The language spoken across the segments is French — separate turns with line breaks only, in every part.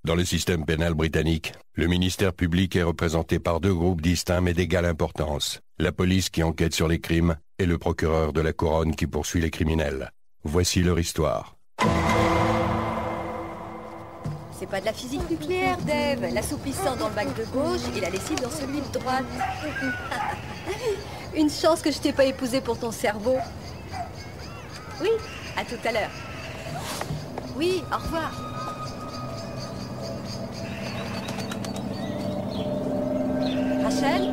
Dans le système pénal britannique, le ministère public est représenté par deux groupes distincts mais d'égale importance. La police qui enquête sur les crimes et le procureur de la couronne qui poursuit les criminels. Voici leur histoire.
C'est pas de la physique nucléaire, Dave. L'assouplissant dans le bac de gauche et la lessive dans celui de droite. Une chance que je t'ai pas épousé pour ton cerveau. Oui, à tout à l'heure. Oui, au revoir. Rachel ?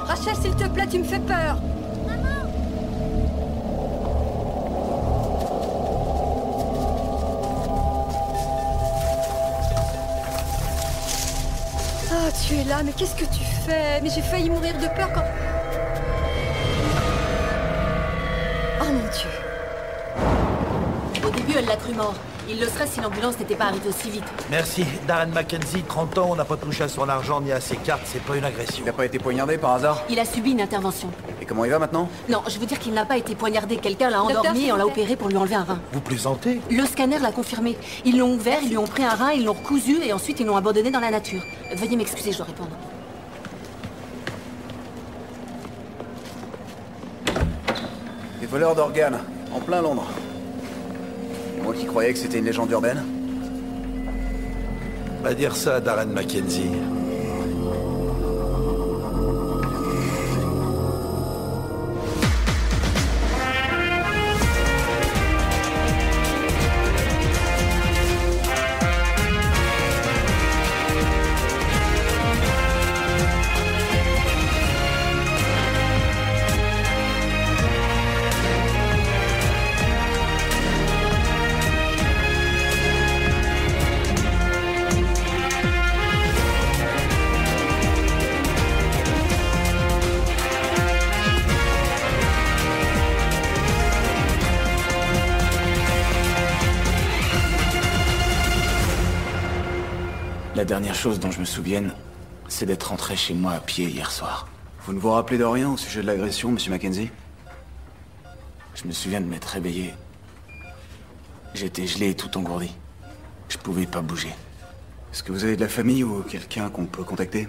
Rachel, s'il te plaît, tu me fais peur. Maman. Oh, tu es là, mais qu'est-ce que tu fais? Mais j'ai failli mourir de peur quand... Oh mon Dieu.
Au début, elle l'a cru mort. Il le serait si l'ambulance n'était pas arrivée aussi vite.
Merci. Darren Mackenzie, 30 ans, on n'a pas touché à son argent ni à ses cartes, c'est pas une agression.
Il n'a pas été poignardé par hasard?
Il a subi une intervention.
Et comment il va maintenant?
Non, je veux dire qu'il n'a pas été poignardé. Quelqu'un l'a endormi et on l'a opéré pour lui enlever un rein.
Vous plaisantez?
Le scanner l'a confirmé. Ils l'ont ouvert, ils lui ont pris un rein, ils l'ont recousu et ensuite ils l'ont abandonné dans la nature. Veuillez m'excuser, je dois répondre.
Des voleurs d'organes, en plein Londres. Moi qui croyais que c'était une légende urbaine.
Va dire ça à Darren Mackenzie.
La dernière chose dont je me souvienne, c'est d'être rentré chez moi à pied hier soir.
Vous ne vous rappelez de rien au sujet de l'agression, monsieur Mackenzie?
Je me souviens de m'être réveillé. J'étais gelé et tout engourdi. Je pouvais pas bouger.
Est-ce que vous avez de la famille ou quelqu'un qu'on peut contacter?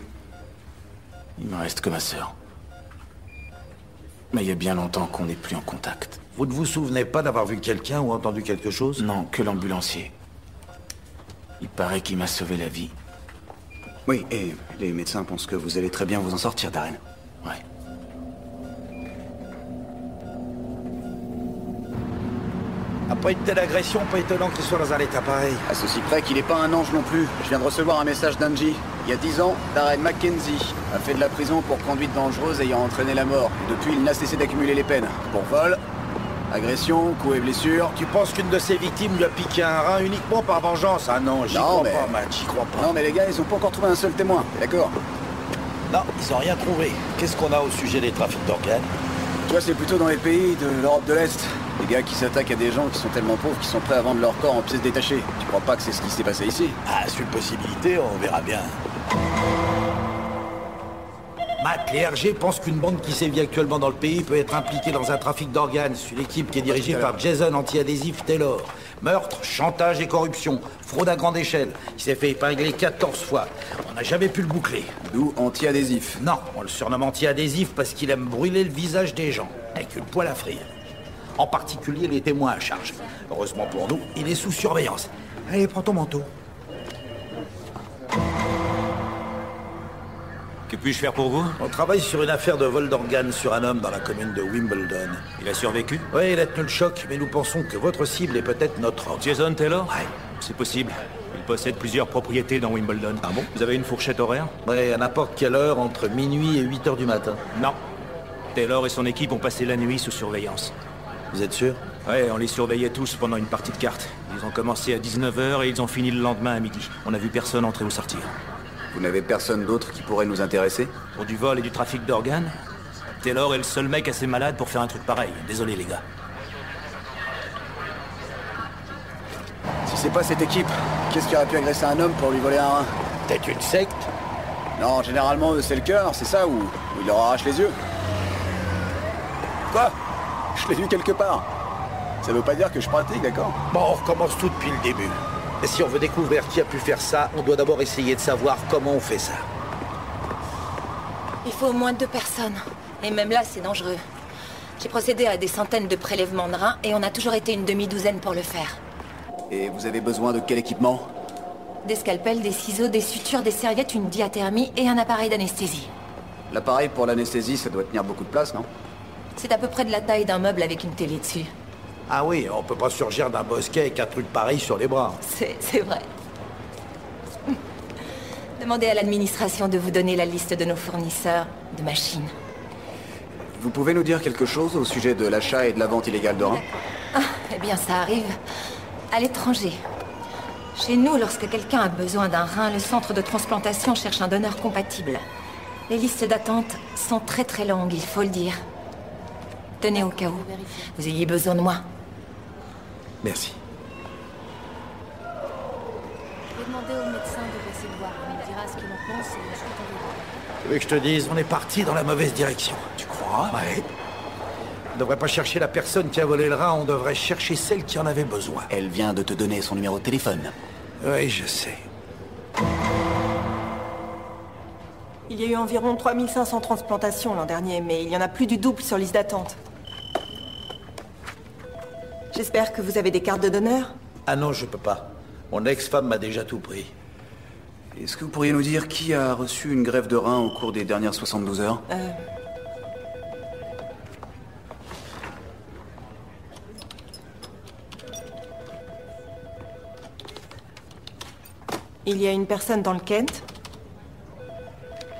Il me reste que ma sœur. Mais il y a bien longtemps qu'on n'est plus en contact.
Vous ne vous souvenez pas d'avoir vu quelqu'un ou entendu quelque chose?
Non, que l'ambulancier. Il paraît qu'il m'a sauvé la vie.
Oui, et les médecins pensent que vous allez très bien vous en sortir, Darren.
Ouais.
Après une telle agression, pas étonnant qu'il soit dans un état pareil.
À ceci près qu'il n'est pas un ange non plus. Je viens de recevoir un message d'Angie. Il y a 10 ans, Darren Mackenzie a fait de la prison pour conduite dangereuse ayant entraîné la mort. Depuis, il n'a cessé d'accumuler les peines. Pour vol, agression, coups et blessures.
Tu penses qu'une de ses victimes lui a piqué un rein uniquement par vengeance? Ah non, j'y crois pas, Matt, j'y crois pas.
Non mais les gars, ils ont pas encore trouvé un seul témoin, t'es d'accord?
Non, ils ont rien trouvé. Qu'est-ce qu'on a au sujet des trafics d'organes?
Tu vois, c'est plutôt dans les pays de l'Europe de l'Est. Des gars qui s'attaquent à des gens qui sont tellement pauvres qu'ils sont prêts à vendre leur corps en pièces détachées. Tu crois pas que c'est ce qui s'est passé ici?
Ah, c'est une possibilité, on verra bien. Matt, les RG pensent qu'une bande qui sévit actuellement dans le pays peut être impliquée dans un trafic d'organes. C'est une équipe qui est dirigée par Jason Anti-Adhésif Taylor. Meurtre, chantage et corruption. Fraude à grande échelle. Il s'est fait épingler 14 fois. On n'a jamais pu le boucler.
D'où Anti-Adhésif.
Non, on le surnomme Anti-Adhésif parce qu'il aime brûler le visage des gens, avec une poêle à frire. En particulier les témoins à charge. Heureusement pour nous, il est sous surveillance. Allez, prends ton manteau.
Que puis-je faire pour vous?
On travaille sur une affaire de vol d'organes sur un homme dans la commune de Wimbledon.
Il a survécu?
Oui, il a tenu le choc, mais nous pensons que votre cible est peut-être notre homme.
Jason Taylor?
Ouais.
C'est possible. Il possède plusieurs propriétés dans Wimbledon.
Ah bon?
Vous avez une fourchette horaire?
Oui, à n'importe quelle heure, entre minuit et 8 heures du matin.
Non. Taylor et son équipe ont passé la nuit sous surveillance.
Vous êtes sûr?
Ouais, on les surveillait tous pendant une partie de cartes. Ils ont commencé à 19h et ils ont fini le lendemain à midi. On n'a vu personne entrer ou sortir.
Vous n'avez personne d'autre qui pourrait nous intéresser?
Pour du vol et du trafic d'organes, Taylor est le seul mec assez malade pour faire un truc pareil. Désolé les gars.
Si c'est pas cette équipe, qu'est-ce qui aurait pu agresser un homme pour lui voler un rein?
Peut-être une secte?
Non, généralement, eux, c'est le cœur, c'est ça, ou ils leur arrachent les yeux. Quoi? Je l'ai vu quelque part. Ça veut pas dire que je pratique, d'accord?
Bon, on recommence tout depuis le début. Et si on veut découvrir qui a pu faire ça, on doit d'abord essayer de savoir comment on fait ça.
Il faut au moins 2 personnes. Et même là, c'est dangereux. J'ai procédé à des centaines de prélèvements de reins et on a toujours été une demi-douzaine pour le faire.
Et vous avez besoin de quel équipement?
Des scalpels, des ciseaux, des sutures, des serviettes, une diathermie et un appareil d'anesthésie.
L'appareil pour l'anesthésie, ça doit tenir beaucoup de place, non?
C'est à peu près de la taille d'un meuble avec une télé dessus.
Ah oui, on peut pas surgir d'un bosquet avec un truc pareil sur les bras.
C'est vrai. Demandez à l'administration de vous donner la liste de nos fournisseurs de machines.
Vous pouvez nous dire quelque chose au sujet de l'achat et de la vente illégale de reins?
Ah, eh bien, ça arrive à l'étranger. Chez nous, lorsque quelqu'un a besoin d'un rein, le centre de transplantation cherche un donneur compatible. Les listes d'attente sont très très longues, il faut le dire. Tenez au cas où vous ayez besoin de moi.
Merci.
Je vais demander au médecin de passer le voir. Il dira ce qu'il en pense et ensuite on verra.
Tu veux que je te dise, on est parti dans la mauvaise direction.
Tu crois?
Ouais. On devrait pas chercher la personne qui a volé le rein, on devrait chercher celle qui en avait besoin.
Elle vient de te donner son numéro de téléphone.
Oui, je sais.
Il y a eu environ 3500 transplantations l'an dernier, mais il y en a plus du double sur liste d'attente. J'espère que vous avez des cartes de donneur.
Ah non, je peux pas. Mon ex-femme m'a déjà tout pris.
Est-ce que vous pourriez nous dire qui a reçu une greffe de rein au cours des dernières 72 heures?
Il y a une personne dans le Kent.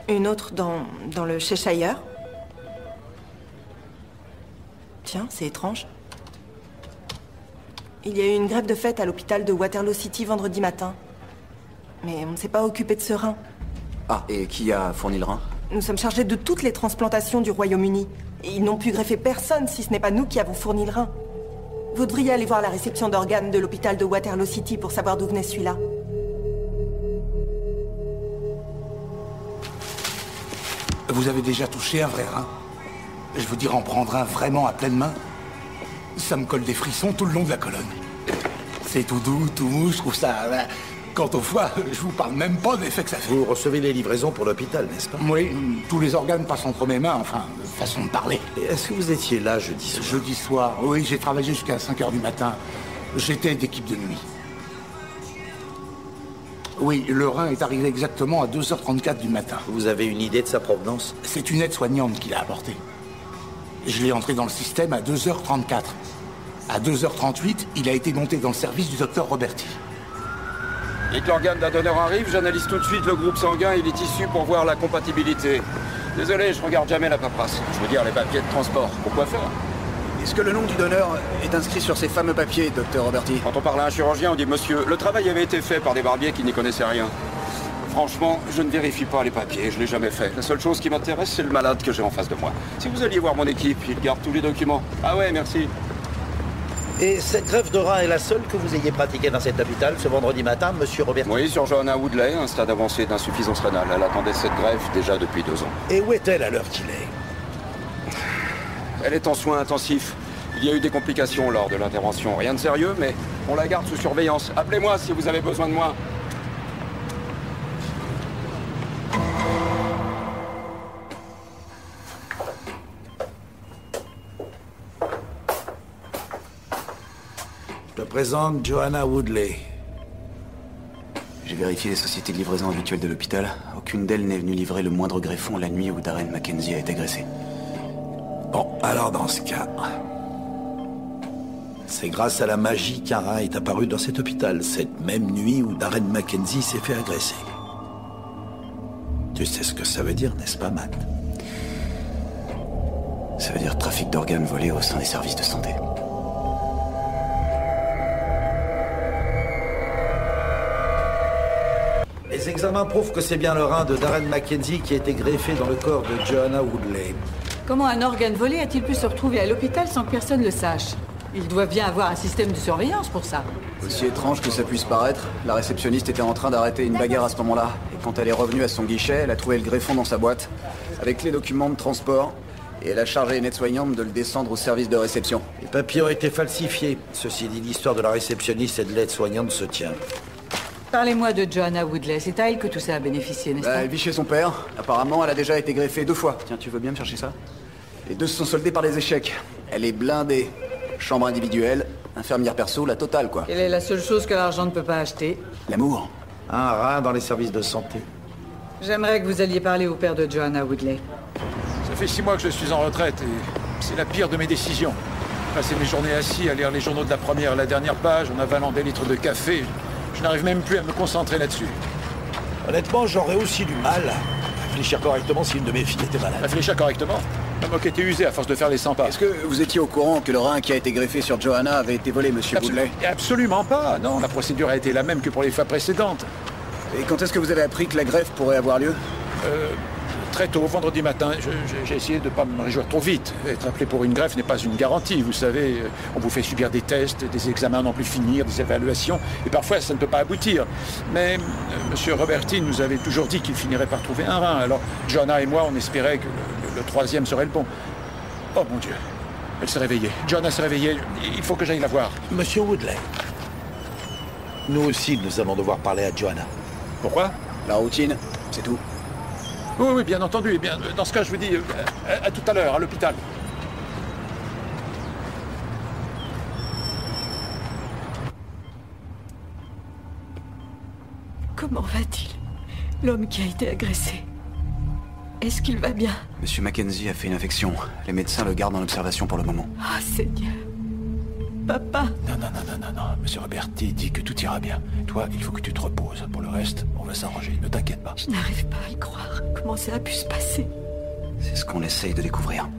Une autre dans le Cheshire. Tiens, c'est étrange. Il y a eu une greffe de fête à l'hôpital de Waterloo City vendredi matin. Mais on ne s'est pas occupé de ce rein.
Ah, et qui a fourni le rein?
Nous sommes chargés de toutes les transplantations du Royaume-Uni. Et ils n'ont pu greffer personne si ce n'est pas nous qui avons fourni le rein. Vous devriez aller voir la réception d'organes de l'hôpital de Waterloo City pour savoir d'où venait celui-là.
Vous avez déjà touché un vrai rein? Je veux dire, en prendre un vraiment à pleine main? Ça me colle des frissons tout le long de la colonne. C'est tout doux, tout mou, je trouve ça... Quant au foie, je vous parle même pas de l'effet que ça fait.
Vous recevez les livraisons pour l'hôpital, n'est-ce pas?
Oui, tous les organes passent entre mes mains, enfin, façon de parler.
Et est-ce que vous étiez là jeudi soir?
Jeudi soir, oui, j'ai travaillé jusqu'à 5 h du matin. J'étais d'équipe de nuit. Oui, le rein est arrivé exactement à 2h34 du matin.
Vous avez une idée de sa provenance?
C'est une aide-soignante qui l'a apporté. Je l'ai entré dans le système à 2h34. À 2h38, il a été monté dans le service du docteur Roberti.
Dès que l'organe d'un donneur arrive, j'analyse tout de suite le groupe sanguin et les tissus pour voir la compatibilité. Désolé, je regarde jamais la paperasse. Je veux dire les papiers de transport. Pourquoi faire?
Est-ce que le nom du donneur est inscrit sur ces fameux papiers, docteur Roberti?
Quand on parle à un chirurgien, on dit monsieur, le travail avait été fait par des barbiers qui n'y connaissaient rien. Franchement, je ne vérifie pas les papiers, je l'ai jamais fait. La seule chose qui m'intéresse, c'est le malade que j'ai en face de moi. Si vous alliez voir mon équipe, ils gardent tous les documents. Ah ouais, merci.
Et cette greffe de rein est la seule que vous ayez pratiquée dans cet hôpital ce vendredi matin, monsieur Robert?
Oui, sur Joanna Woodley, un stade avancé d'insuffisance rénale. Elle attendait cette greffe déjà depuis 2 ans.
Et où est-elle à l'heure qu'il est?
Elle est en soins intensifs. Il y a eu des complications lors de l'intervention. Rien de sérieux, mais on la garde sous surveillance. Appelez-moi si vous avez besoin de moi.
Je te présente Joanna Woodley.
J'ai vérifié les sociétés de livraison habituelles de l'hôpital. Aucune d'elles n'est venue livrer le moindre greffon la nuit où Darren Mackenzie a été agressé.
Bon, alors dans ce cas... c'est grâce à la magie qu'un rein est apparu dans cet hôpital, cette même nuit où Darren Mackenzie s'est fait agresser. Tu sais ce que ça veut dire, n'est-ce pas, Matt?
Ça veut dire trafic d'organes volés au sein des services de santé.
Les examens prouvent que c'est bien le rein de Darren Mackenzie qui a été greffé dans le corps de Joanna Woodley.
Comment un organe volé a-t-il pu se retrouver à l'hôpital sans que personne le sache? Ils doivent bien avoir un système de surveillance pour ça.
Aussi étrange que ça puisse paraître, la réceptionniste était en train d'arrêter une bagarre à ce moment-là. Et quand elle est revenue à son guichet, elle a trouvé le greffon dans sa boîte, avec les documents de transport, et elle a chargé une aide-soignante de le descendre au service de réception.
Les papiers ont été falsifiés. Ceci dit, l'histoire de la réceptionniste et de l'aide-soignante se tient.
Parlez-moi de Joanna Woodley. C'est à elle que tout ça a bénéficié, n'est-ce pas?
Elle vit chez son père. Apparemment, elle a déjà été greffée 2 fois. Tiens, tu veux bien me chercher ça? Les 2 se sont soldés par les échecs. Elle est blindée. Chambre individuelle, infirmière perso, la totale, quoi.
Quelle est la seule chose que l'argent ne peut pas acheter?
L'amour.
Un rein dans les services de santé.
J'aimerais que vous alliez parler au père de Joanna Woodley.
Ça fait 6 mois que je suis en retraite et c'est la pire de mes décisions. Passer mes journées assis à lire les journaux de la première à la dernière page en avalant des litres de café. Je n'arrive même plus à me concentrer là-dessus.
Honnêtement, j'aurais aussi du mal à réfléchir correctement si une de mes filles était malade.
Réfléchir correctement? La moque était usée à force de faire les 100 pas.
Est-ce que vous étiez au courant que le rein qui a été greffé sur Joanna avait été volé, monsieur Woodley?
Absolument pas. Non, la procédure a été la même que pour les fois précédentes.
Et quand est-ce que vous avez appris que la greffe pourrait avoir lieu?
Très tôt, vendredi matin. J'ai essayé de ne pas me réjouir trop vite. Être appelé pour une greffe n'est pas une garantie, vous savez. On vous fait subir des tests, des examens à n'en plus finir, des évaluations, et parfois ça ne peut pas aboutir. Mais monsieur Roberti nous avait toujours dit qu'il finirait par trouver un rein. Alors Joanna et moi, on espérait que le 3e serait le bon. Oh mon Dieu, elle s'est réveillée. Joanna s'est réveillée. Il faut que j'aille la voir.
Monsieur Woodley, nous aussi, nous allons devoir parler à Joanna.
Pourquoi?
La routine, c'est tout.
Oui, bien entendu. Eh bien, dans ce cas, je vous dis à tout à l'heure, à l'hôpital.
Comment va-t-il? L'homme qui a été agressé. Est-ce qu'il va bien?
Monsieur Mackenzie a fait une infection. Les médecins le gardent en observation pour le moment.
Ah, Seigneur. Papa.
Non. Monsieur Roberti dit que tout ira bien. Toi, il faut que tu te reposes. Pour le reste, on va s'arranger. Ne t'inquiète pas.
Je n'arrive pas à le croire. Comment ça a pu se passer?
C'est ce qu'on essaye de découvrir.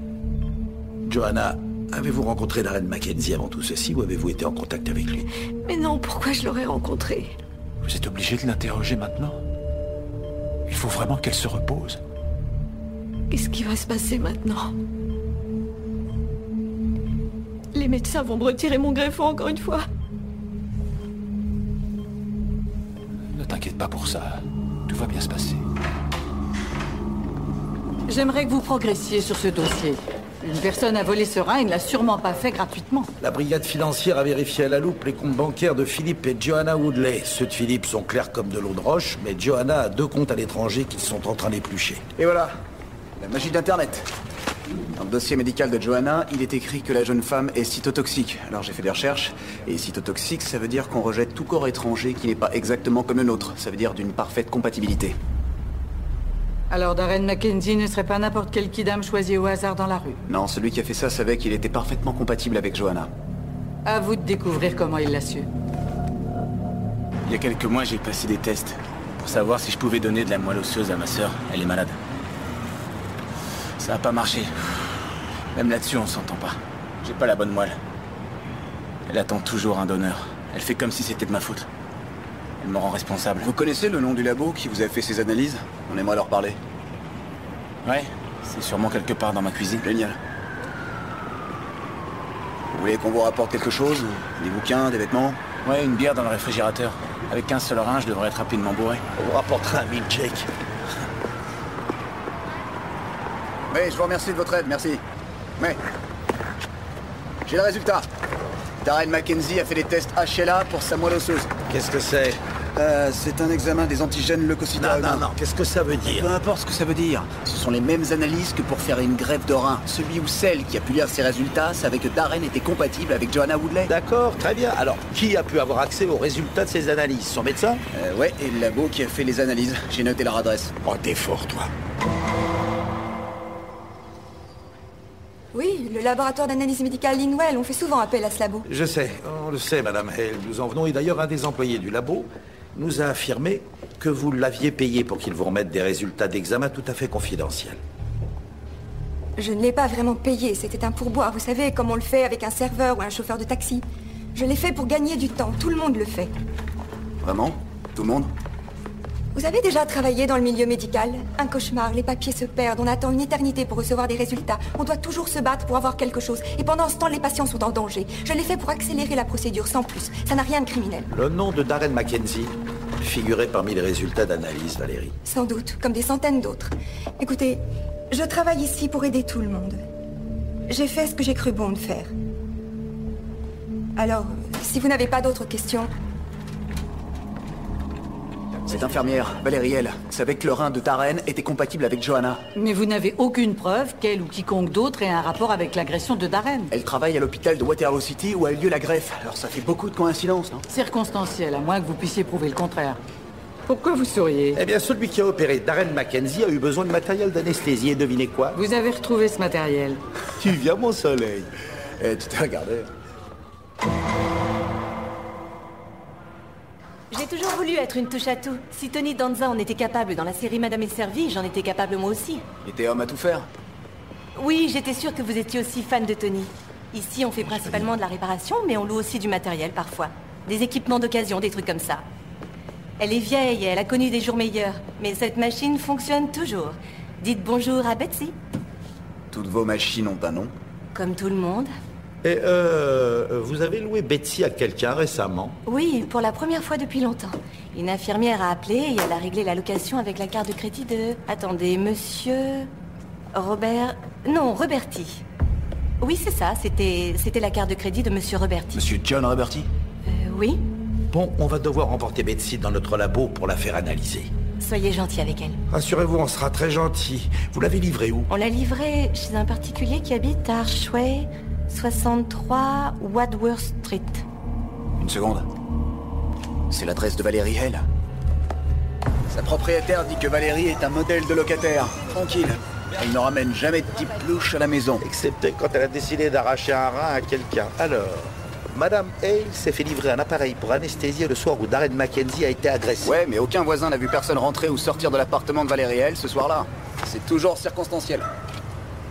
Joanna, avez-vous rencontré Darren Mackenzie avant tout ceci ou avez-vous été en contact avec lui?
Mais non, pourquoi je l'aurais rencontré?
Vous êtes obligé de l'interroger maintenant. Il faut vraiment qu'elle se repose.
Qu'est-ce qui va se passer maintenant? Les médecins vont me retirer mon greffon encore une fois.
Ne t'inquiète pas pour ça. Tout va bien se passer.
J'aimerais que vous progressiez sur ce dossier. Une personne a volé ce rein et ne l'a sûrement pas fait gratuitement.
La brigade financière a vérifié à la loupe les comptes bancaires de Philippe et Joanna Woodley. Ceux de Philippe sont clairs comme de l'eau de roche, mais Joanna a 2 comptes à l'étranger qui sont en train d'éplucher.
Et voilà, la magie d'Internet. Dans le dossier médical de Joanna, il est écrit que la jeune femme est cytotoxique. Alors j'ai fait des recherches, et cytotoxique, ça veut dire qu'on rejette tout corps étranger qui n'est pas exactement comme le nôtre. Ça veut dire d'une parfaite compatibilité.
Alors Darren Mackenzie ne serait pas n'importe quel kidam choisi au hasard dans la rue?
Non, celui qui a fait ça savait qu'il était parfaitement compatible avec Joanna.
À vous de découvrir comment il l'a su.
Il y a quelques mois, j'ai passé des tests pour savoir si je pouvais donner de la moelle osseuse à ma sœur. Elle est malade. Ça n'a pas marché. Même là-dessus, on s'entend pas. J'ai pas la bonne moelle. Elle attend toujours un donneur. Elle fait comme si c'était de ma faute. Elle me rend responsable.
Vous connaissez le nom du labo qui vous a fait ces analyses? On aimerait leur parler.
Ouais, c'est sûrement quelque part dans ma cuisine.
Génial. Vous voulez qu'on vous rapporte quelque chose? Des bouquins, des vêtements?
Ouais, une bière dans le réfrigérateur. Avec un seul rein, je devrais être rapidement bourré.
On vous rapportera un milkshake.
Oui, je vous remercie de votre aide, merci. Mais j'ai le résultat. Darren Mackenzie a fait des tests HLA pour sa moelle osseuse.
Qu'est-ce que c'est?
C'est un examen des antigènes leucocytaires.
Non, qu'est-ce que ça veut dire?
Peu importe ce que ça veut dire. Ce sont les mêmes analyses que pour faire une greffe de rein. Celui ou celle qui a pu lire ces résultats savait que Darren était compatible avec Joanna Woodley.
D'accord, très bien. Alors, qui a pu avoir accès aux résultats de ces analyses? Son médecin?
Ouais, et le labo qui a fait les analyses. J'ai noté leur adresse.
Oh, t'es fort, toi.
Oui, le laboratoire d'analyse médicale Linwell, on fait souvent appel à ce labo.
Je sais, on le sait, madame Hale. Nous en venons, et d'ailleurs, un des employés du labo nous a affirmé que vous l'aviez payé pour qu'il vous remette des résultats d'examen tout à fait confidentiels.
Je ne l'ai pas vraiment payé, c'était un pourboire, vous savez, comme on le fait avec un serveur ou un chauffeur de taxi. Je l'ai fait pour gagner du temps, tout le monde le fait.
Vraiment? Tout le monde?
Vous avez déjà travaillé dans le milieu médical? Un cauchemar, les papiers se perdent, on attend une éternité pour recevoir des résultats. On doit toujours se battre pour avoir quelque chose. Et pendant ce temps, les patients sont en danger. Je l'ai fait pour accélérer la procédure, sans plus. Ça n'a rien de criminel.
Le nom de Darren Mackenzie figurait parmi les résultats d'analyse, Valérie.
Sans doute, comme des centaines d'autres. Écoutez, je travaille ici pour aider tout le monde. J'ai fait ce que j'ai cru bon de faire. Alors, si vous n'avez pas d'autres questions...
Cette infirmière, Valérie L, savait que le rein de Darren était compatible avec Johanna.
Mais vous n'avez aucune preuve qu'elle ou quiconque d'autre ait un rapport avec l'agression de Darren.
Elle travaille à l'hôpital de Waterloo City où a eu lieu la greffe. Alors ça fait beaucoup de coïncidences, non?
Circonstanciel, à moins que vous puissiez prouver le contraire. Pourquoi vous souriez?
Eh bien, celui qui a opéré Darren Mackenzie a eu besoin de matériel d'anesthésie et devinez quoi?
Vous avez retrouvé ce matériel.
Tu viens, mon soleil. Eh, tu t'es regardé.
J'ai toujours voulu être une touche à tout. Si Tony Danza en était capable dans la série Madame est servie, j'en étais capable moi aussi.
Et t'es homme à tout faire?
Oui, j'étais sûre que vous étiez aussi fan de Tony. Ici, on fait principalement de la réparation, mais on loue aussi du matériel parfois. Des équipements d'occasion, des trucs comme ça. Elle est vieille et elle a connu des jours meilleurs. Mais cette machine fonctionne toujours. Dites bonjour à Betsy.
Toutes vos machines ont un nom?
Comme tout le monde.
Et vous avez loué Betsy à quelqu'un récemment?
Oui, pour la première fois depuis longtemps. Une infirmière a appelé et elle a réglé la location avec la carte de crédit de... Attendez, monsieur... Robert... Non, Roberti. Oui, c'est ça, c'était la carte de crédit de monsieur Roberti.
Monsieur John Roberti?
Oui.
Bon, on va devoir emporter Betsy dans notre labo pour la faire analyser.
Soyez gentil avec elle.
Rassurez-vous, on sera très gentil. Vous l'avez livrée où?
On l'a livrée chez un particulier qui habite à Archway... 63 Wadworth Street.
Une seconde. C'est l'adresse de Valérie Hale. Sa propriétaire dit que Valérie est un modèle de locataire. Tranquille. Elle ne ramène jamais de type louche à la maison.
Excepté quand elle a décidé d'arracher un rein à quelqu'un. Alors, Madame Hale s'est fait livrer un appareil pour anesthésier le soir où Darren Mackenzie a été agressé.
Ouais, mais aucun voisin n'a vu personne rentrer ou sortir de l'appartement de Valérie Hale ce soir-là. C'est toujours circonstanciel.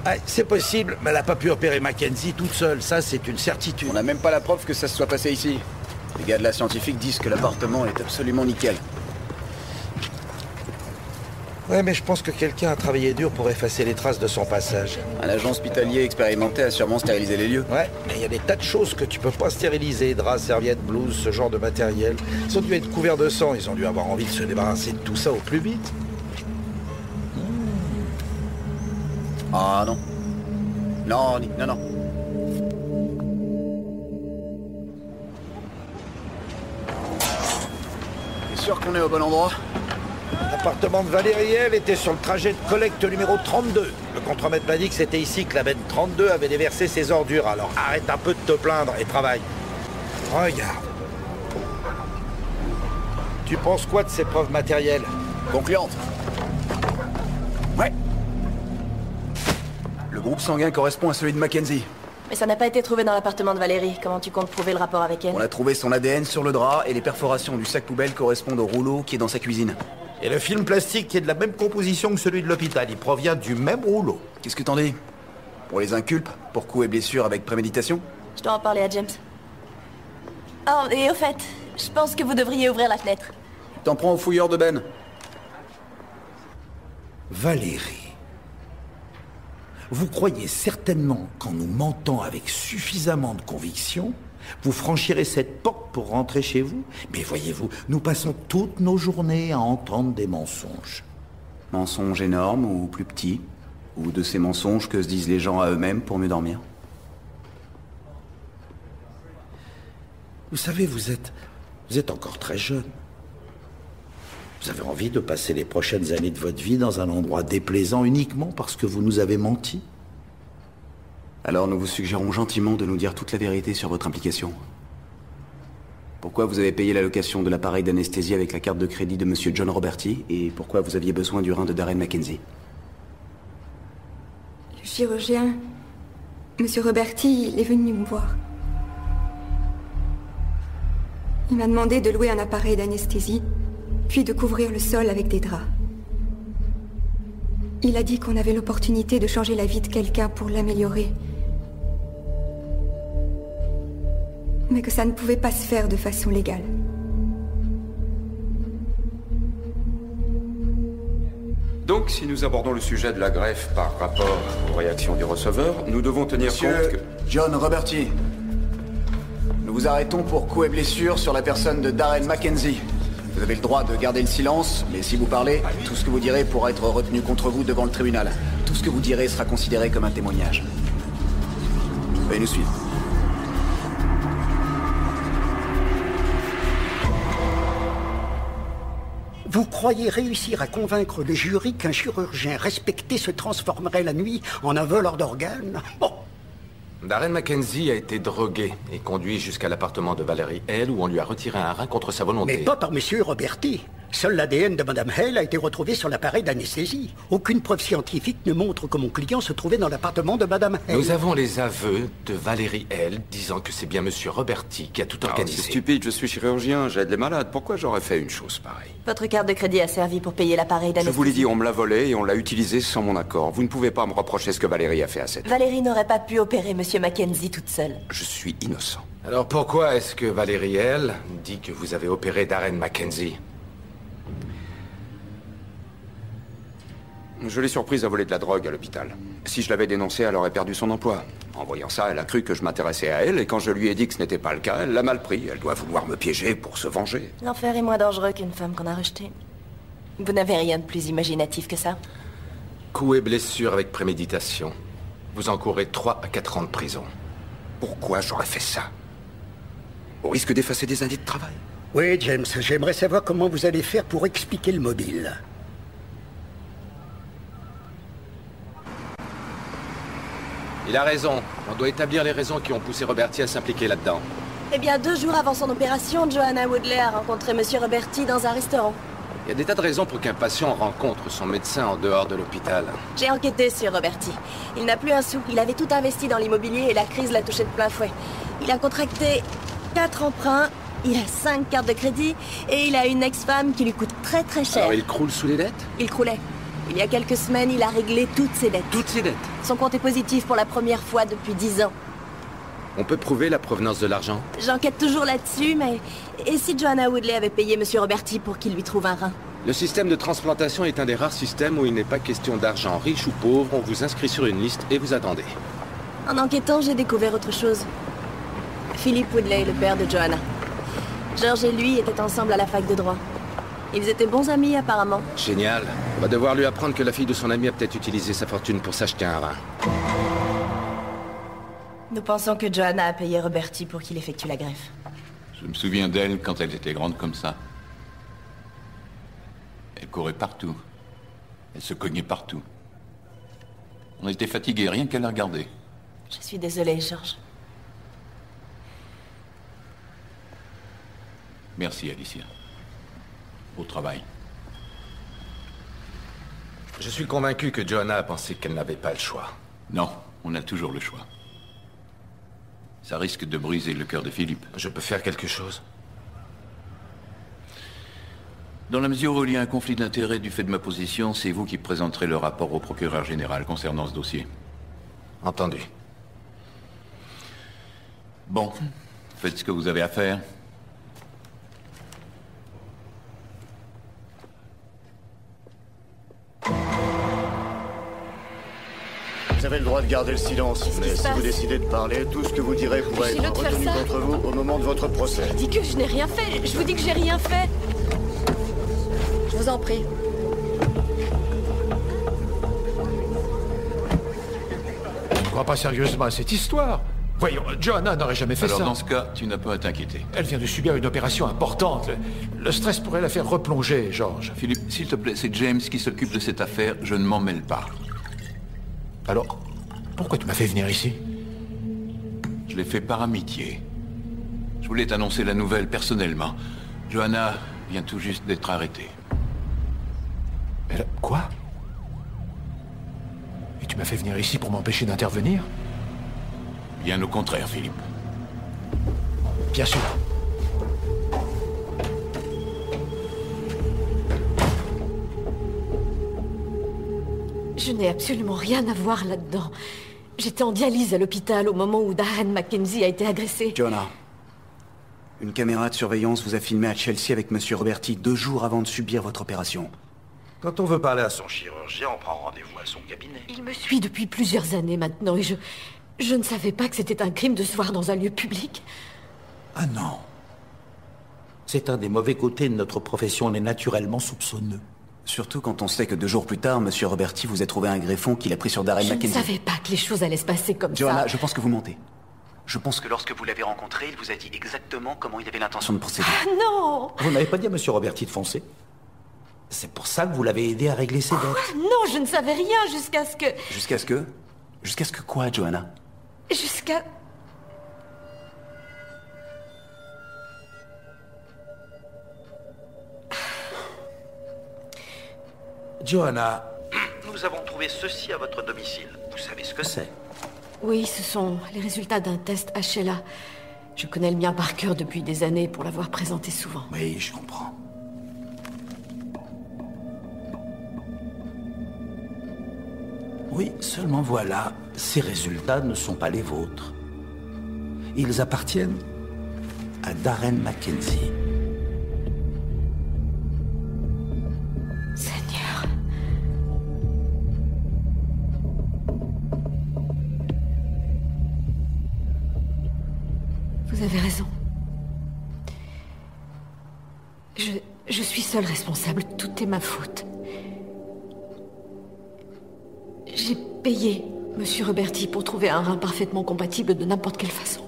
Ah, c'est possible, mais elle n'a pas pu opérer Mackenzie toute seule, ça c'est une certitude.
On n'a même pas la preuve que ça se soit passé ici. Les gars de la scientifique disent que l'appartement est absolument nickel.
Ouais, mais je pense que quelqu'un a travaillé dur pour effacer les traces de son passage.
Un agent hospitalier expérimenté a sûrement stérilisé les lieux.
Ouais, mais il y a des tas de choses que tu peux pas stériliser. Draps, serviettes, blouses, ce genre de matériel. Ils ont dû être couverts de sang, ils ont dû avoir envie de se débarrasser de tout ça au plus vite.
Ah non. Non, Nick, non. T'es sûr qu'on est au bon endroit?
L'appartement de Valérie Hale était sur le trajet de collecte numéro 32. Le contremaître m'a dit que c'était ici que la benne 32 avait déversé ses ordures. Alors arrête un peu de te plaindre et travaille. Regarde. Tu penses quoi de ces preuves matérielles?
Concluantes. Ouais. Le groupe sanguin correspond à celui de Mackenzie.
Mais ça n'a pas été trouvé dans l'appartement de Valérie. Comment tu comptes prouver le rapport avec elle?
On a trouvé son ADN sur le drap et les perforations du sac poubelle correspondent au rouleau qui est dans sa cuisine.
Et le film plastique qui est de la même composition que celui de l'hôpital, il provient du même rouleau.
Qu'est-ce que t'en dis? Pour les inculpes? Pour coups et blessures avec préméditation?
Je dois en parler à James. Oh, et au fait, je pense que vous devriez ouvrir la fenêtre.
T'en prends au fouilleur de Ben.
Valérie, vous croyez certainement qu'en nous mentant avec suffisamment de conviction, vous franchirez cette porte pour rentrer chez vous? Mais voyez-vous, nous passons toutes nos journées à entendre des mensonges.
Mensonges énormes ou plus petits? Ou de ces mensonges que se disent les gens à eux-mêmes pour mieux dormir?
Vous savez, vous êtes encore très jeune. Vous avez envie de passer les prochaines années de votre vie dans un endroit déplaisant uniquement parce que vous nous avez menti?
Alors nous vous suggérons gentiment de nous dire toute la vérité sur votre implication. Pourquoi vous avez payé la location de l'appareil d'anesthésie avec la carte de crédit de monsieur John Roberti et pourquoi vous aviez besoin du rein de Darren Mackenzie?
Le chirurgien, monsieur Roberti, il est venu me voir. Il m'a demandé de louer un appareil d'anesthésie, puis de couvrir le sol avec des draps. Il a dit qu'on avait l'opportunité de changer la vie de quelqu'un pour l'améliorer. Mais que ça ne pouvait pas se faire de façon légale.
Donc, si nous abordons le sujet de la greffe par rapport aux réactions du receveur, nous devons tenir
Monsieur
compte que...
John Roberti, nous vous arrêtons pour coup et blessure sur la personne de Darren Mackenzie. Vous avez le droit de garder le silence, mais si vous parlez, tout ce que vous direz pourra être retenu contre vous devant le tribunal. Tout ce que vous direz sera considéré comme un témoignage. Veuillez nous suivre.
Vous croyez réussir à convaincre le jury qu'un chirurgien respecté se transformerait la nuit en un voleur d'organes? Bon.
Darren Mackenzie a été drogué et conduit jusqu'à l'appartement de Valerie Hale où on lui a retiré un rein contre sa volonté.
Mais pas par Monsieur Roberti. Seul l'ADN de Madame Hale a été retrouvé sur l'appareil d'anesthésie. Aucune preuve scientifique ne montre que mon client se trouvait dans l'appartement de Madame Hale.
Nous avons les aveux de Valerie Hale disant que c'est bien Monsieur Roberti qui a tout organisé.
C'est stupide, je suis chirurgien, j'aide les malades. Pourquoi j'aurais fait une chose pareille?
Votre carte de crédit a servi pour payer l'appareil
Je
d'anesthésie.
vous l'ai dit, on me l'a volé et on l'a utilisé sans mon accord. Vous ne pouvez pas me reprocher ce que Valérie a fait à cette...
Valérie n'aurait pas pu opérer Monsieur Mackenzie toute seule.
Je suis innocent.
Alors pourquoi est-ce que Valerie Hale dit que vous avez opéré Darren Mackenzie?
Je l'ai surprise à voler de la drogue à l'hôpital. Si je l'avais dénoncée, elle aurait perdu son emploi. En voyant ça, elle a cru que je m'intéressais à elle, et quand je lui ai dit que ce n'était pas le cas, elle l'a mal pris. Elle doit vouloir me piéger pour se venger.
L'enfer est moins dangereux qu'une femme qu'on a rejetée. Vous n'avez rien de plus imaginatif que ça?
Coup et blessure avec préméditation. Vous encourez 3 à 4 ans de prison.
Pourquoi j'aurais fait ça? Au risque d'effacer des années de travail?
Oui, James, j'aimerais savoir comment vous allez faire pour expliquer le mobile.
Il a raison. On doit établir les raisons qui ont poussé Roberti à s'impliquer là-dedans.
Eh bien, 2 jours avant son opération, Joanna Woodley a rencontré Monsieur Roberti dans un restaurant.
Il y a des tas de raisons pour qu'un patient rencontre son médecin en dehors de l'hôpital.
J'ai enquêté sur Roberti. Il n'a plus un sou. Il avait tout investi dans l'immobilier et la crise l'a touché de plein fouet. Il a contracté 4 emprunts, il a 5 cartes de crédit et il a une ex-femme qui lui coûte très très cher.
Alors il croule sous les dettes?
Il croulait. Il y a quelques semaines, il a réglé toutes ses dettes.
Toutes ses dettes?
Son compte est positif pour la première fois depuis 10 ans.
On peut prouver la provenance de l'argent?
J'enquête toujours là-dessus, mais... Et si Joanna Woodley avait payé Monsieur Roberti pour qu'il lui trouve un rein?
Le système de transplantation est un des rares systèmes où il n'est pas question d'argent, riche ou pauvre. On vous inscrit sur une liste et vous attendez.
En enquêtant, j'ai découvert autre chose. Philip Woodley, le père de Joanna. George et lui étaient ensemble à la fac de droit. Ils étaient bons amis, apparemment.
Génial. On va devoir lui apprendre que la fille de son ami a peut-être utilisé sa fortune pour s'acheter un rein.
Nous pensons que Joanna a payé Roberti pour qu'il effectue la greffe.
Je me souviens d'elle quand elle était grande comme ça. Elle courait partout. Elle se cognait partout. On était fatigués, rien qu'à la regarder.
Je suis désolée, George.
Merci, Alicia. Au travail.
Je suis convaincu que Joanna a pensé qu'elle n'avait pas le choix.
Non, on a toujours le choix. Ça risque de briser le cœur de Philippe.
Je peux faire quelque chose?
Dans la mesure où il y a un conflit d'intérêts du fait de ma position, c'est vous qui présenterez le rapport au procureur général concernant ce dossier.
Entendu.
Bon, faites ce que vous avez à faire.
Vous avez le droit de garder le silence, mais si vous décidez de parler, tout ce que vous direz pourrait être retenu contre vous au moment de votre procès.
Je dis que je n'ai rien fait. Je vous dis que j'ai rien fait. Je vous en prie.
Je ne crois pas sérieusement à cette histoire. Voyons, Joanna n'aurait jamais fait ça.
Alors dans ce cas, tu n'as pas à t'inquiéter.
Elle vient de subir une opération importante. Le stress pourrait la faire replonger, George.
Philippe, s'il te plaît, c'est James qui s'occupe de cette affaire. Je ne m'en mêle pas.
Alors, pourquoi tu m'as fait venir ici?
Je l'ai fait par amitié. Je voulais t'annoncer la nouvelle personnellement. Joanna vient tout juste d'être arrêtée.
Elle... Quoi? Et tu m'as fait venir ici pour m'empêcher d'intervenir?
Bien au contraire, Philippe.
Bien sûr.
Je n'ai absolument rien à voir là-dedans. J'étais en dialyse à l'hôpital au moment où Darren Mackenzie a été agressé.
Joanna, une caméra de surveillance vous a filmé à Chelsea avec Monsieur Roberti 2 jours avant de subir votre opération.
Quand on veut parler à son chirurgien, on prend rendez-vous à son cabinet.
Il me suit depuis plusieurs années maintenant et je ne savais pas que c'était un crime de se voir dans un lieu public.
Ah non. C'est un des mauvais côtés de notre profession, on est naturellement soupçonneux.
Surtout quand on sait que 2 jours plus tard, Monsieur Roberti vous a trouvé un greffon qu'il a pris sur Darren Mackenzie.
Je ne savais pas que les choses allaient se passer comme
Joanna,
ça.
je pense que vous mentez. Je pense que lorsque vous l'avez rencontré, il vous a dit exactement comment il avait l'intention de procéder.
Ah non!
Vous n'avez pas dit à Monsieur Roberti de foncer? C'est pour ça que vous l'avez aidé à régler ses dettes.
Non, je ne savais rien jusqu'à ce que...
Jusqu'à ce que... Jusqu'à ce que quoi, Joanna?
Jusqu'à...
Joanna, nous avons trouvé ceci à votre domicile. Vous savez ce que c'est?
Oui, ce sont les résultats d'un test HLA. Je connais le mien par cœur depuis des années pour l'avoir présenté souvent.
Oui, je comprends. Oui, seulement voilà, ces résultats ne sont pas les vôtres. Ils appartiennent à Darren Mackenzie.
Seigneur. Vous avez raison. Je suis seule responsable, tout est ma faute. J'ai payé Monsieur Roberti pour trouver un rein parfaitement compatible de n'importe quelle façon.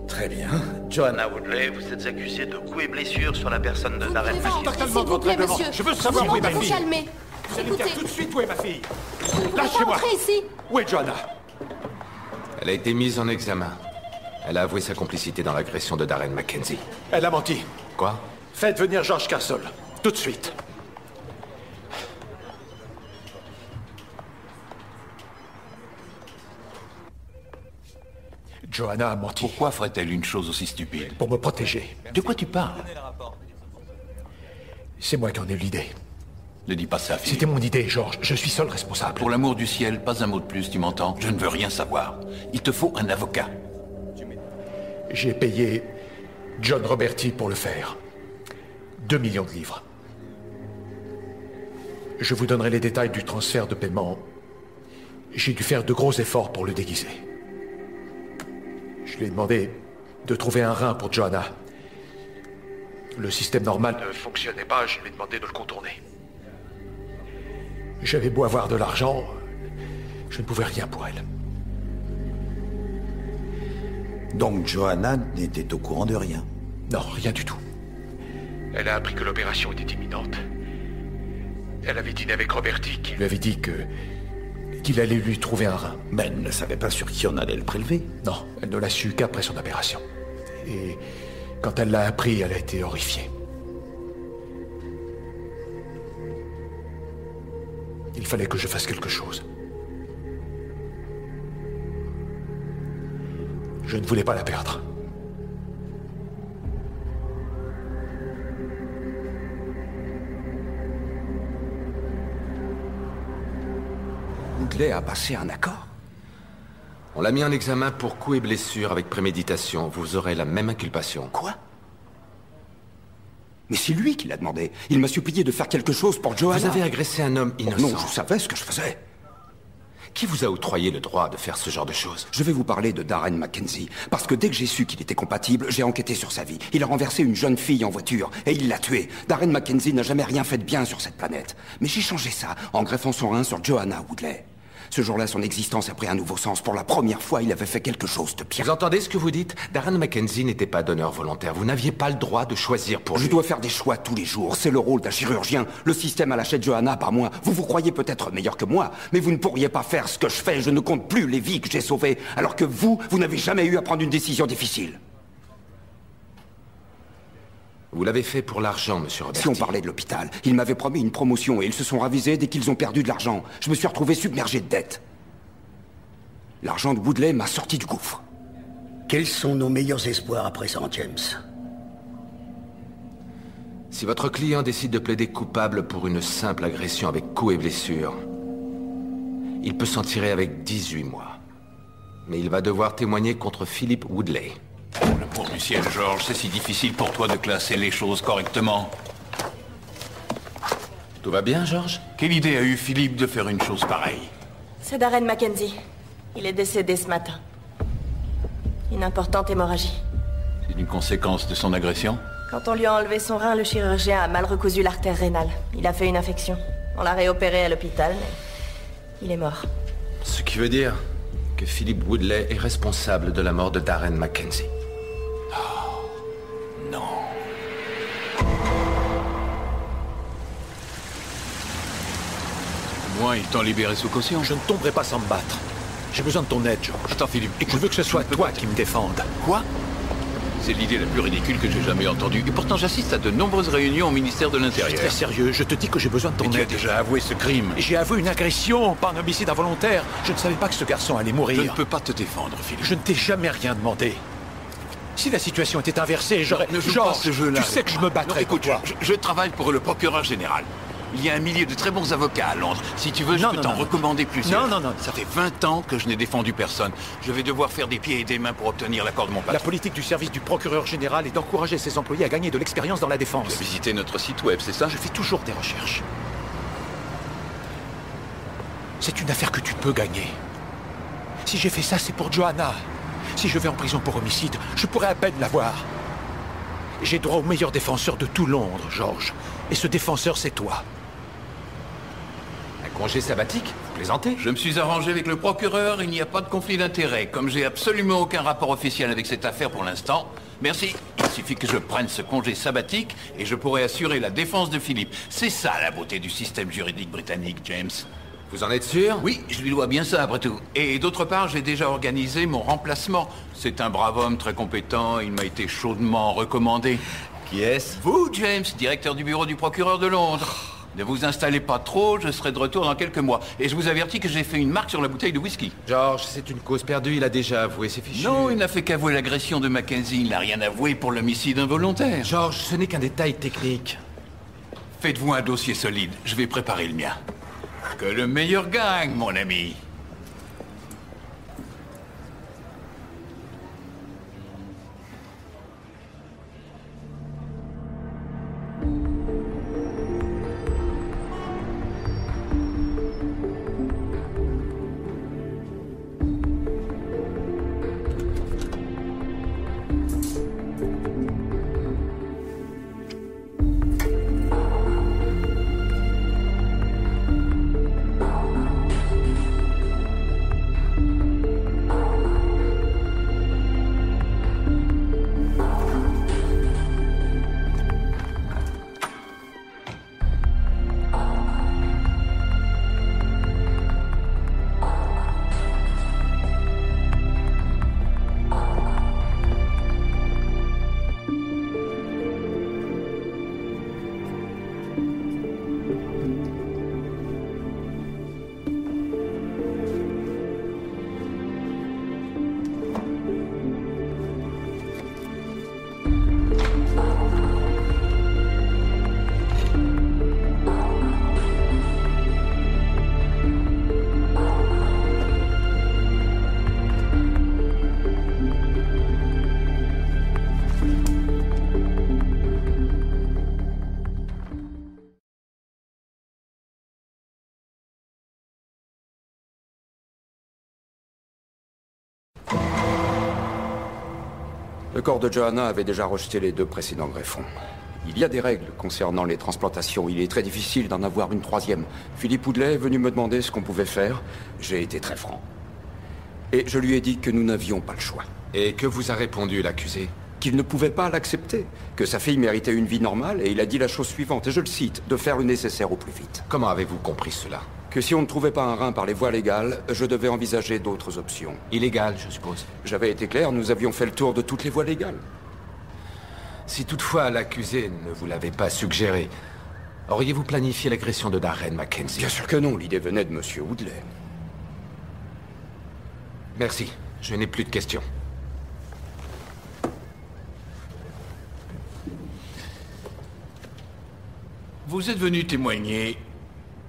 Très bien. Joanna Woodley, vous êtes accusée de coups et blessures sur la personne de Darren Mackenzie.
Totalement de votre règlement. Je veux savoir où est ma fille.
Calmer.
Vous allez me dire tout de suite où est ma fille.
Lâchez-moi.
Lâchez-moi.
Ici.
Où est Joanna?
Elle a été mise en examen. Elle a avoué sa complicité dans l'agression de Darren Mackenzie.
Elle a menti.
Quoi?
Faites venir George Castle. Tout de suite. Joanna a menti.
Pourquoi ferait-elle une chose aussi stupide?
Pour me protéger.
De quoi tu parles?
C'est moi qui en ai eu l'idée.
Ne dis pas ça, Philippe.
C'était mon idée, George. Je suis seul responsable.
Pour l'amour du ciel, pas un mot de plus, tu m'entends? Je ne veux rien savoir. Il te faut un avocat.
J'ai payé John Roberti pour le faire. 2 millions de livres. Je vous donnerai les détails du transfert de paiement. J'ai dû faire de gros efforts pour le déguiser. Je lui ai demandé de trouver un rein pour Joanna. Le système normal ne fonctionnait pas, je lui ai demandé de le contourner. J'avais beau avoir de l'argent, je ne pouvais rien pour elle.
Donc Joanna n'était au courant de rien?
Non, rien du tout. Elle a appris que l'opération était imminente. Elle avait dîné avec Roberti, qui lui avait dit qu'il allait lui trouver un rein.
Mais elle ne savait pas sur qui on allait le prélever.
Non, elle ne l'a su qu'après son opération. Et quand elle l'a appris, elle a été horrifiée. Il fallait que je fasse quelque chose. Je ne voulais pas la perdre.
Woodley a passé un accord.
On l'a mis en examen pour coups et blessures avec préméditation. Vous aurez la même inculpation.
Quoi? Mais c'est lui qui l'a demandé. Il m'a supplié de faire quelque chose pour Joanna.
Vous avez agressé un homme innocent.
Non, je savais ce que je faisais.
Qui vous a octroyé le droit de faire ce genre de choses?
Je vais vous parler de Darren Mackenzie, parce que dès que j'ai su qu'il était compatible, j'ai enquêté sur sa vie. Il a renversé une jeune fille en voiture, et il l'a tuée. Darren Mackenzie n'a jamais rien fait de bien sur cette planète. Mais j'ai changé ça, en greffant son rein sur Joanna Woodley. Ce jour-là, son existence a pris un nouveau sens. Pour la première fois, il avait fait quelque chose de pire.
Vous entendez ce que vous dites? Darren Mackenzie n'était pas donneur volontaire. Vous n'aviez pas le droit de choisir pour lui.
Je dois faire des choix tous les jours. C'est le rôle d'un chirurgien. Le système a lâché Joanna, pas moi. Vous vous croyez peut-être meilleur que moi, mais vous ne pourriez pas faire ce que je fais. Je ne compte plus les vies que j'ai sauvées, alors que vous n'avez jamais eu à prendre une décision difficile.
Vous l'avez fait pour l'argent, monsieur Roberti.
Si on parlait de l'hôpital, ils m'avaient promis une promotion et ils se sont ravisés dès qu'ils ont perdu de l'argent. Je me suis retrouvé submergé de dettes. L'argent de Woodley m'a sorti du gouffre. Quels sont nos meilleurs espoirs à présent, James?
Si votre client décide de plaider coupable pour une simple agression avec coups et blessures, il peut s'en tirer avec 18 mois. Mais il va devoir témoigner contre Philip Woodley.
Le pauvre du ciel, George, c'est si difficile pour toi de classer les choses correctement.
Tout va bien, George?
Quelle idée a eu Philippe de faire une chose pareille?
C'est Darren Mackenzie. Il est décédé ce matin. Une importante hémorragie.
C'est une conséquence de son agression?
Quand on lui a enlevé son rein, le chirurgien a mal recousu l'artère rénale. Il a fait une infection. On l'a réopéré à l'hôpital, mais il est mort.
Ce qui veut dire que Philippe Woodley est responsable de la mort de Darren Mackenzie.
Oh, non. Moi, ils t'ont libéré sous caution.
Je ne tomberai pas sans me battre. J'ai besoin de ton aide, George.
Attends, Philippe.
Et je veux que ce soit toi qui me défende.
Quoi? C'est l'idée la plus ridicule que j'ai jamais entendue. Et pourtant, j'assiste à de nombreuses réunions au ministère de l'Intérieur.
Très sérieux, je te dis que j'ai besoin de ton aide.
Tu as déjà avoué ce crime.
J'ai avoué une agression, pas un homicide involontaire. Je ne savais pas que ce garçon allait mourir.
Je ne peux pas te défendre, Philippe.
Je ne t'ai jamais rien demandé. Si la situation était inversée, j'aurais...
Ne joue pas ce jeu-là.
Tu sais que je me battrais pour toi.
Je travaille pour le procureur général. Il y a un millier de très bons avocats à Londres. Si tu veux, je peux t'en recommander plusieurs.
Non.
Ça fait 20 ans que je n'ai défendu personne. Je vais devoir faire des pieds et des mains pour obtenir l'accord de mon patron.
La politique du service du procureur général est d'encourager ses employés à gagner de l'expérience dans la défense.
Tu as visité notre site web, c'est ça?
Je fais toujours des recherches. C'est une affaire que tu peux gagner. Si j'ai fait ça, c'est pour Johanna. Si je vais en prison pour homicide, je pourrais à peine l'avoir. J'ai droit au meilleur défenseur de tout Londres, George. Et ce défenseur, c'est toi.
Un congé sabbatique? Vous plaisantez?
Je me suis arrangé avec le procureur, il n'y a pas de conflit d'intérêts. Comme j'ai absolument aucun rapport officiel avec cette affaire pour l'instant, merci. Il suffit que je prenne ce congé sabbatique et je pourrai assurer la défense de Philippe. C'est ça la beauté du système juridique britannique, James.
Vous en êtes sûr?
Oui, je lui dois bien ça après tout. Et d'autre part, j'ai déjà organisé mon remplacement. C'est un brave homme très compétent, il m'a été chaudement recommandé.
Qui est-ce?
Vous, James, directeur du bureau du procureur de Londres. Ne vous installez pas trop, je serai de retour dans quelques mois. Et je vous avertis que j'ai fait une marque sur la bouteille de whisky.
George, c'est une cause perdue, il a déjà avoué, c'est fichu.
Non, il n'a fait qu'avouer l'agression de Mackenzie, il n'a rien avoué pour l'homicide involontaire.
George, ce n'est qu'un détail technique.
Faites-vous un dossier solide, je vais préparer le mien. Que le meilleur gagne, mon ami.
Le corps de Johanna avait déjà rejeté les 2 précédents greffons. Il y a des règles concernant les transplantations. Il est très difficile d'en avoir une 3e. Philippe Woodley est venu me demander ce qu'on pouvait faire. J'ai été très franc. Et je lui ai dit que nous n'avions pas le choix.
Et que vous a répondu l'accusé?
Qu'il ne pouvait pas l'accepter. Que sa fille méritait une vie normale. Et il a dit la chose suivante, et je le cite, de faire le nécessaire au plus vite.
Comment avez-vous compris cela?
Que si on ne trouvait pas un rein par les voies légales, je devais envisager d'autres options.
Illégales, je suppose.
J'avais été clair, nous avions fait le tour de toutes les voies légales.
Si toutefois l'accusé ne vous l'avait pas suggéré, auriez-vous planifié l'agression de Darren Mackenzie?
Bien sûr que non, l'idée venait de Monsieur Woodley.
Merci, je n'ai plus de questions.
Vous êtes venu témoigner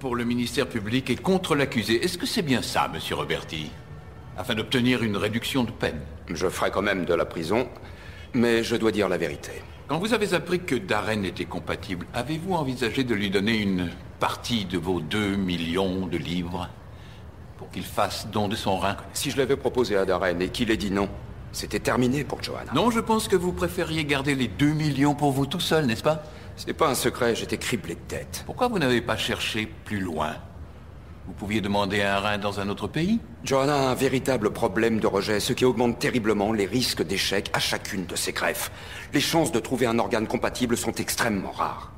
pour le ministère public et contre l'accusé. Est-ce que c'est bien ça, monsieur Roberti? Afin d'obtenir une réduction de peine.
Je ferai quand même de la prison. Mais je dois dire la vérité.
Quand vous avez appris que Darren était compatible, avez-vous envisagé de lui donner une partie de vos 2 millions de livres pour qu'il fasse don de son rein?
Si je l'avais proposé à Darren et qu'il ait dit non, c'était terminé pour Johanna.
Non, je pense que vous préfériez garder les 2 millions pour vous tout seul, n'est-ce pas?
Ce n'est pas un secret, j'étais criblé de dettes.
Pourquoi vous n'avez pas cherché plus loin? Vous pouviez demander un rein dans un autre pays?
Johanna a un véritable problème de rejet, ce qui augmente terriblement les risques d'échec à chacune de ses greffes. Les chances de trouver un organe compatible sont extrêmement rares.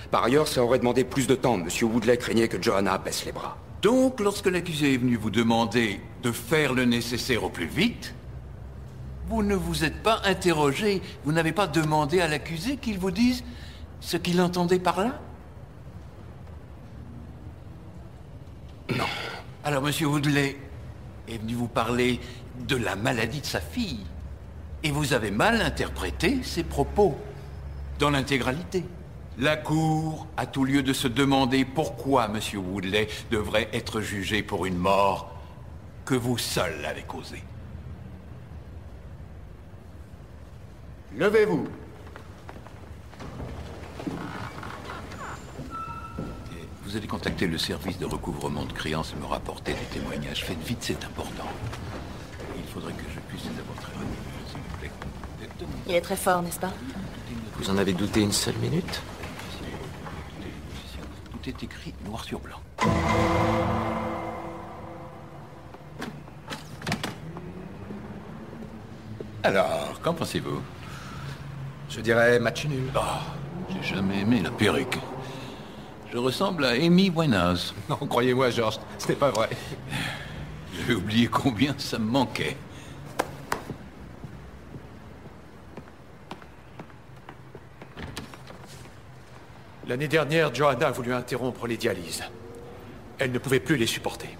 Par ailleurs, ça aurait demandé plus de temps. Monsieur Woodley craignait que Johanna baisse les bras.
Donc, lorsque l'accusé est venu vous demander de faire le nécessaire au plus vite, vous ne vous êtes pas interrogé, vous n'avez pas demandé à l'accusé qu'il vous dise ce qu'il entendait par là?
Non.
Alors, Monsieur Woodley est venu vous parler de la maladie de sa fille. Et vous avez mal interprété ses propos. Dans l'intégralité. La Cour a tout lieu de se demander pourquoi Monsieur Woodley devrait être jugé pour une mort que vous seul avez causée.
Levez-vous.
Vous allez contacter le service de recouvrement de créances et me rapporter les témoignages. Faites vite, c'est important. Il faudrait que je puisse les avoir très rapidement, s'il vous plaît.
Il est très fort, n'est-ce pas?
Vous en avez douté une seule minute?
Tout est écrit noir sur blanc. Alors, qu'en pensez-vous?
Je dirais match nul.
Oh, j'ai jamais aimé la perruque. Je ressemble à Amy Winehouse.
Non, croyez-moi, George, ce n'est pas vrai.
J'ai oublié combien ça me manquait.
L'année dernière, Johanna a voulu interrompre les dialyses. Elle ne pouvait plus les supporter.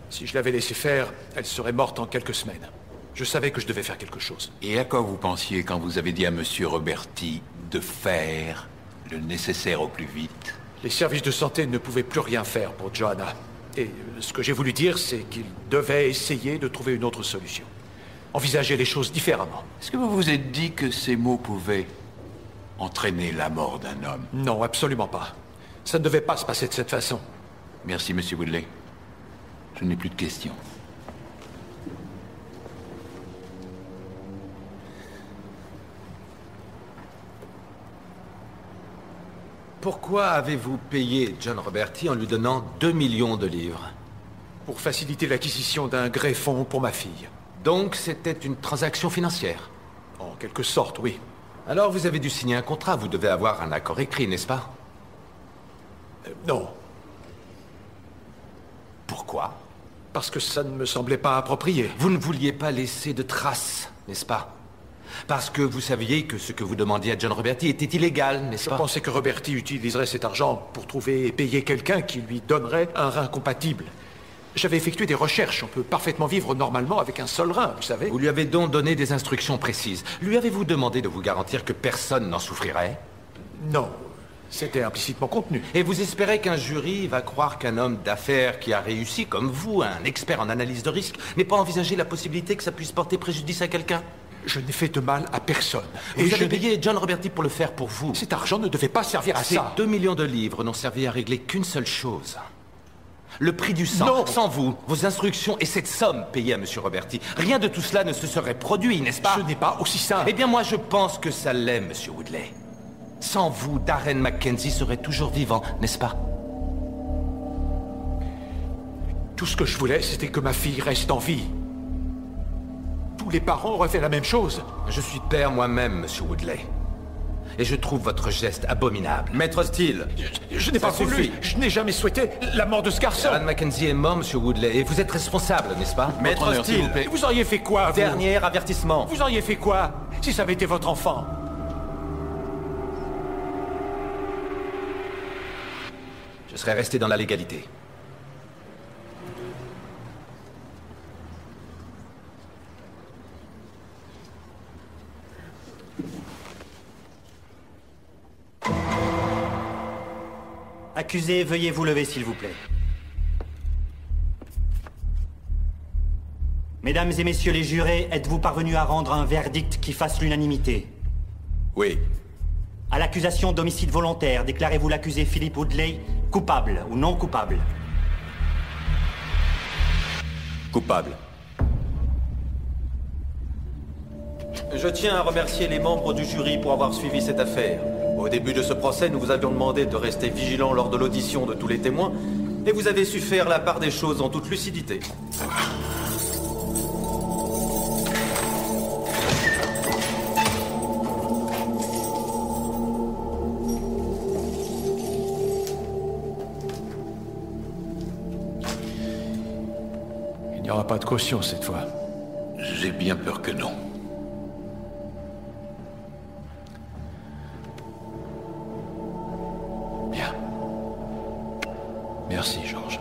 Si je l'avais laissé faire, elle serait morte en quelques semaines. Je savais que je devais faire quelque chose.
Et à quoi vous pensiez quand vous avez dit à Monsieur Roberti de faire le nécessaire au plus vite?
Les services de santé ne pouvaient plus rien faire pour Johanna. Et ce que j'ai voulu dire, c'est qu'il devait essayer de trouver une autre solution. Envisager les choses différemment.
Est-ce que vous vous êtes dit que ces mots pouvaient entraîner la mort d'un homme?
Non, absolument pas. Ça ne devait pas se passer de cette façon.
Merci, Monsieur Woodley. Je n'ai plus de questions.
Pourquoi avez-vous payé John Roberti en lui donnant 2 millions de livres?
Pour faciliter l'acquisition d'un greffon pour ma fille.
Donc c'était une transaction financière?
En quelque sorte, oui.
Alors vous avez dû signer un contrat, vous devez avoir un accord écrit, n'est-ce pas?
Non.
Pourquoi?
Parce que ça ne me semblait pas approprié.
Vous ne vouliez pas laisser de traces, n'est-ce pas? Parce que vous saviez que ce que vous demandiez à John Roberti était illégal, n'est-ce pas?
Je pensais que Roberti utiliserait cet argent pour trouver et payer quelqu'un qui lui donnerait un rein compatible. J'avais effectué des recherches, on peut parfaitement vivre normalement avec un seul rein, vous savez.
Vous lui avez donc donné des instructions précises. Lui avez-vous demandé de vous garantir que personne n'en souffrirait?
Non, c'était implicitement contenu.
Et vous espérez qu'un jury va croire qu'un homme d'affaires qui a réussi, comme vous, un expert en analyse de risque, n'ait pas envisagé la possibilité que ça puisse porter préjudice à quelqu'un?
Je n'ai fait de mal à personne.
Vous avez payé John Roberti pour le faire pour vous.
Cet argent ne devait pas servir à ça.
Ces 2 millions de livres n'ont servi à régler qu'une seule chose. Le prix du sang.
Non.
Sans vous, vos instructions et cette somme payée à Monsieur Roberti, rien de tout cela ne se serait produit, n'est-ce pas?
Ce n'est pas aussi simple.
Eh bien, moi, je pense que ça l'est, Monsieur Woodley. Sans vous, Darren Mackenzie serait toujours vivant, n'est-ce pas?
Tout ce que je voulais, c'était que ma fille reste en vie. Tous les parents auraient fait la même chose.
Je suis père moi-même, Monsieur Woodley. Et je trouve votre geste abominable. Maître Steele.
Je n'ai pas voulu. Je n'ai jamais souhaité la mort de ce garçon.
Darren Mackenzie est mort, Monsieur Woodley, et vous êtes responsable, n'est-ce pas?
Maître Steele.
Vous auriez fait quoi, vous?
Dernier avertissement.
Vous auriez fait quoi si ça avait été votre enfant?
Je serais resté dans la légalité.
Accusé, veuillez vous lever, s'il vous plaît. Mesdames et messieurs les jurés, êtes-vous parvenus à rendre un verdict qui fasse l'unanimité?
Oui.
À l'accusation d'homicide volontaire, déclarez-vous l'accusé Philip Woodley coupable ou non coupable?
Coupable.
Je tiens à remercier les membres du jury pour avoir suivi cette affaire. Au début de ce procès, nous vous avions demandé de rester vigilant lors de l'audition de tous les témoins, et vous avez su faire la part des choses en toute lucidité.
Il n'y aura pas de caution cette fois.
J'ai bien peur que non.
Bien. Merci, Georges.